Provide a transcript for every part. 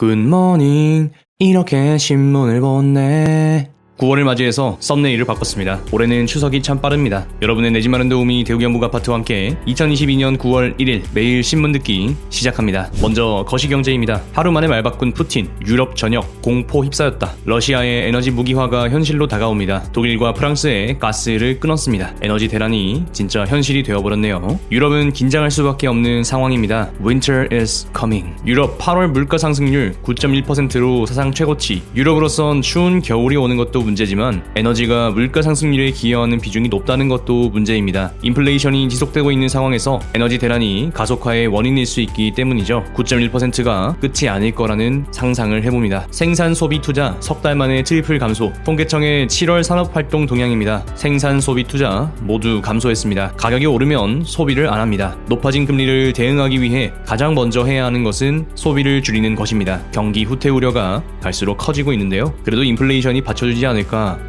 굿모닝 이렇게 신문을 보네. 9월을 맞이해서 썸네일을 바꿨습니다. 올해는 추석이 참 빠릅니다. 여러분의 내 집 마련 도우미 대우경북 아파트와 함께 2022년 9월 1일 매일 신문 듣기 시작합니다. 먼저 거시경제입니다. 하루 만에 말 바꾼 푸틴, 유럽 전역 공포 휩싸였다. 러시아의 에너지 무기화가 현실로 다가옵니다. 독일과 프랑스의 가스를 끊었습니다. 에너지 대란이 진짜 현실이 되어버렸네요. 유럽은 긴장할 수밖에 없는 상황입니다. Winter is coming. 유럽 8월 물가 상승률 9.1%로 사상 최고치. 유럽으로선 추운 겨울이 오는 것도 문제지만 에너지가 물가 상승률에 기여하는 비중이 높다는 것도 문제입니다. 인플레이션이 지속되고 있는 상황에서 에너지 대란이 가속화의 원인일 수 있기 때문이죠. 9.1%가 끝이 아닐 거라는 상상을 해봅니다. 생산 소비 투자 석 달 만에 트리플 감소. 통계청의 7월 산업활동 동향입니다. 생산 소비 투자 모두 감소했습니다. 가격이 오르면 소비를 안 합니다. 높아진 금리를 대응하기 위해 가장 먼저 해야 하는 것은 소비를 줄이는 것입니다. 경기 후퇴 우려가 갈수록 커지고 있는데요. 그래도 인플레이션이 받쳐주지 않을까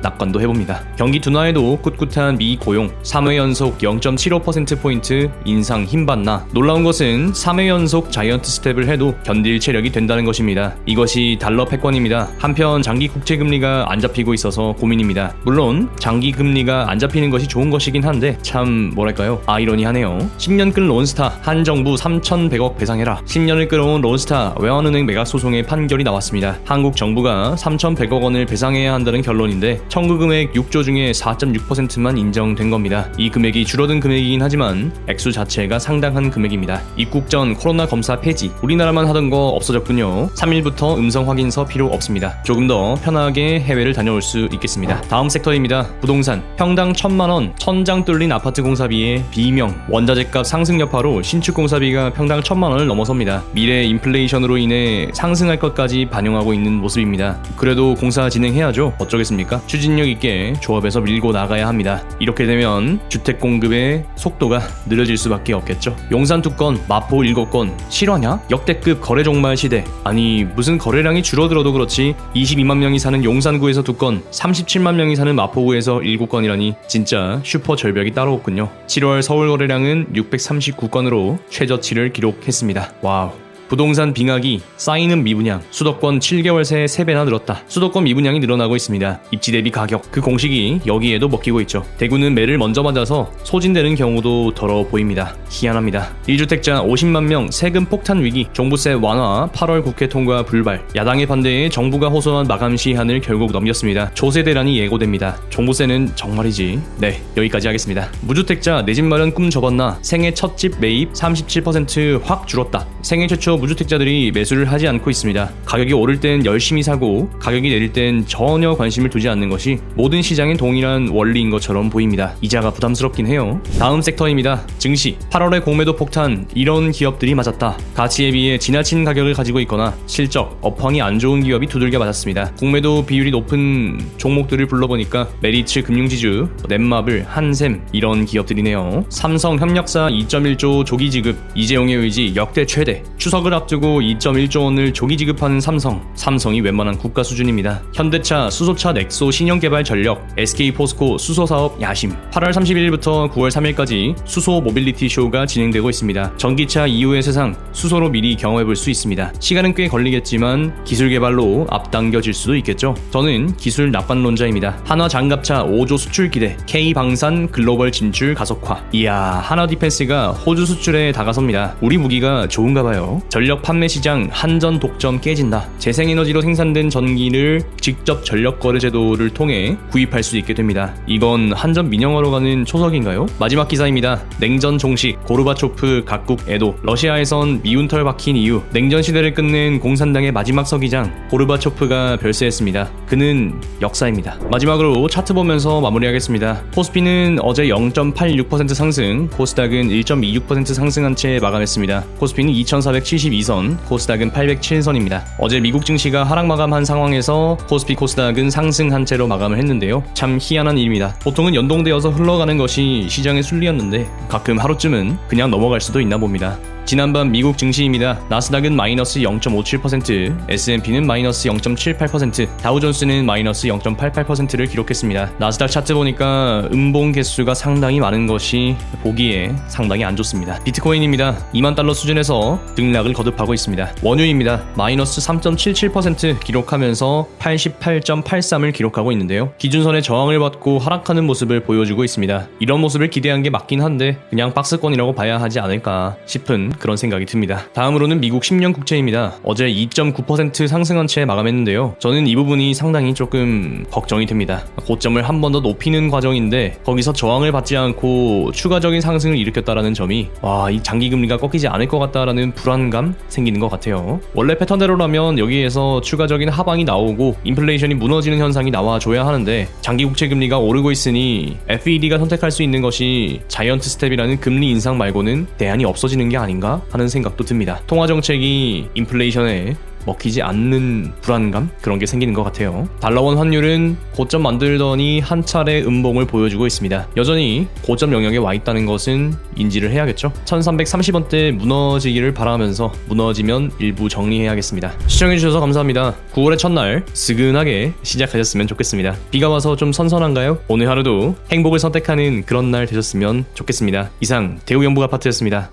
낙관도 해봅니다. 경기 둔화에도 꿋꿋한 미 고용 3회 연속 0.75%포인트 인상 힘받나. 놀라운 것은 3회 연속 자이언트 스텝을 해도 견딜 체력이 된다는 것입니다. 이것이 달러 패권입니다. 한편 장기 국채 금리가 안 잡히고 있어서 고민입니다. 물론 장기 금리가 안 잡히는 것이 좋은 것이긴 한데 참 뭐랄까요, 아이러니하네요. 10년끈 론스타 한 정부 3,100억 배상해라. 10년을 끌어온 론스타 외환은행 매각 소송의 판결이 나왔습니다. 한국 정부가 3,100억 원을 배상해야 한다는 결론인데 청구 금액 6조 중에 4.6%만 인정된 겁니다. 이 금액이 줄어든 금액이긴 하지만 액수 자체가 상당한 금액입니다. 입국 전 코로나 검사 폐지. 우리나라만 하던 거 없어졌군요. 3일부터 음성 확인서 필요 없습니다. 조금 더 편하게 해외를 다녀올 수 있겠습니다. 다음 섹터입니다. 부동산. 평당 1,000만원 천장 뚫린 아파트 공사비의 비명. 원자재값 상승 여파로 신축 공사비가 평당 1,000만원을 넘어섭니다. 미래 인플레이션으로 인해 상승할 것까지 반영하고 있는 모습입니다. 그래도 공사 진행해야죠. 어쩌겠습니까? 추진력 있게 조합에서 밀고 나가야 합니다. 이렇게 되면 주택 공급의 속도가 느려질 수밖에 없겠죠. 용산 2건, 마포 7건 실화냐? 역대급 거래 종말 시대. 아니 무슨 거래량이 줄어들어도 그렇지 22만 명이 사는 용산구에서 2건, 37만 명이 사는 마포구에서 7건이라니 진짜 슈퍼 절벽이 따로 없군요. 7월 서울 거래량은 639건으로 최저치를 기록했습니다. 와우. 부동산 빙하기, 쌓이는 미분양, 수도권 7개월 새 3배나 늘었다. 수도권 미분양이 늘어나고 있습니다. 입지 대비 가격, 그 공식이 여기에도 먹히고 있죠. 대구는 매를 먼저 맞아서 소진되는 경우도 더러 보입니다. 희한합니다. 1주택자 50만 명 세금 폭탄 위기, 종부세 완화 8월 국회 통과 불발, 야당의 반대에 정부가 호소한 마감 시한을 결국 넘겼습니다. 조세 대란이 예고됩니다. 종부세는 정말이지. 네, 여기까지 하겠습니다. 무주택자 내 집 마련 꿈 접었나? 생애 첫 집 매입 37% 확 줄었다. 생애 최초 무주택자들이 매수를 하지 않고 있습니다. 가격이 오를 땐 열심히 사고 가격이 내릴 땐 전혀 관심을 두지 않는 것이 모든 시장의 동일한 원리인 것처럼 보입니다. 이자가 부담스럽긴 해요. 다음 섹터입니다. 증시. 8월의 공매도 폭탄. 이런 기업들이 맞았다. 가치에 비해 지나친 가격을 가지고 있거나 실적, 업황이 안 좋은 기업이 두들겨 맞았습니다. 공매도 비율이 높은 종목들을 불러보니까 메리츠 금융지주, 넷마블, 한샘 이런 기업들이네요. 삼성 협력사 2.1조 조기 지급. 이재용의 의지 역대 최대. 추석을 앞두고 2.1조 원을 조기 지급하는 삼성이 웬만한 국가 수준입니다. 현대차, 수소차 넥소 신형개발 전력, SK포스코 수소사업 야심. 8월 31일부터 9월 3일까지 수소 모빌리티 쇼가 진행되고 있습니다. 전기차 이후의 세상, 수소로 미리 경험해볼 수 있습니다. 시간은 꽤 걸리겠지만 기술 개발로 앞당겨질 수도 있겠죠. 저는 기술 낙관론자입니다. 한화 장갑차 5조 수출 기대, K방산 글로벌 진출 가속화. 이야, 한화 디펜스가 호주 수출에 다가섭니다. 우리 무기가 좋은가 봐요. 전력 판매 시장 한전 독점 깨진다. 재생에너지로 생산된 전기를 직접 전력 거래 제도를 통해 구입할 수 있게 됩니다. 이건 한전 민영화로 가는 초석인가요? 마지막 기사입니다. 냉전 종식, 고르바초프 각국 애도. 러시아에선 미운털 박힌 이유. 냉전 시대를 끝낸 공산당의 마지막 서기장 고르바초프가 별세했습니다. 그는 역사입니다. 마지막으로 차트 보면서 마무리하겠습니다. 코스피는 어제 0.86% 상승, 코스닥은 1.26% 상승한 채 마감했습니다. 코스피는 2472선, 코스닥은 807선입니다. 어제 미국 증시가 하락 마감한 상황에서 코스피 코스닥은 상승한 채로 마감을 했는데요. 참 희한한 일입니다. 보통은 연동되어서 흘러가는 것이 시장의 순리였는데 가끔 하루쯤은 그냥 넘어갈 수도 있나 봅니다. 지난밤 미국 증시입니다. 나스닥은 마이너스 0.57%, S&P는 마이너스 0.78%, 다우존스는 마이너스 0.88%를 기록했습니다. 나스닥 차트 보니까 음봉 개수가 상당히 많은 것이 보기에 상당히 안 좋습니다. 비트코인입니다. 2만 달러 수준에서 등락을 하락을 거듭하고 있습니다. 원유입니다. 마이너스 3.77% 기록하면서 88.83을 기록하고 있는데요. 기준선의 저항을 받고 하락하는 모습을 보여주고 있습니다. 이런 모습을 기대한 게 맞긴 한데 그냥 박스권이라고 봐야 하지 않을까 싶은 그런 생각이 듭니다. 다음으로는 미국 10년 국채입니다. 어제 2.9% 상승한 채 마감했는데요. 저는 이 부분이 상당히 조금 걱정이 됩니다. 고점을 한 번 더 높이는 과정인데 거기서 저항을 받지 않고 추가적인 상승을 일으켰다라는 점이 이 장기금리가 꺾이지 않을 것 같다라는 불안감 생기는 것 같아요. 원래 패턴대로라면 여기에서 추가적인 하방이 나오고 인플레이션이 무너지는 현상이 나와줘야 하는데 장기 국채 금리가 오르고 있으니 FED가 선택할 수 있는 것이 자이언트 스텝이라는 금리 인상 말고는 대안이 없어지는 게 아닌가 하는 생각도 듭니다. 통화 정책이 인플레이션에 먹히지 않는 불안감? 그런 게 생기는 것 같아요. 달러원 환율은 고점 만들더니 한 차례 음봉을 보여주고 있습니다. 여전히 고점 영역에 와 있다는 것은 인지를 해야겠죠. 1330원대 무너지기를 바라면서 무너지면 일부 정리해야겠습니다. 시청해주셔서 감사합니다. 9월의 첫날 스근하게 시작하셨으면 좋겠습니다. 비가 와서 좀 선선한가요? 오늘 하루도 행복을 선택하는 그런 날 되셨으면 좋겠습니다. 이상 대우영북아파트였습니다.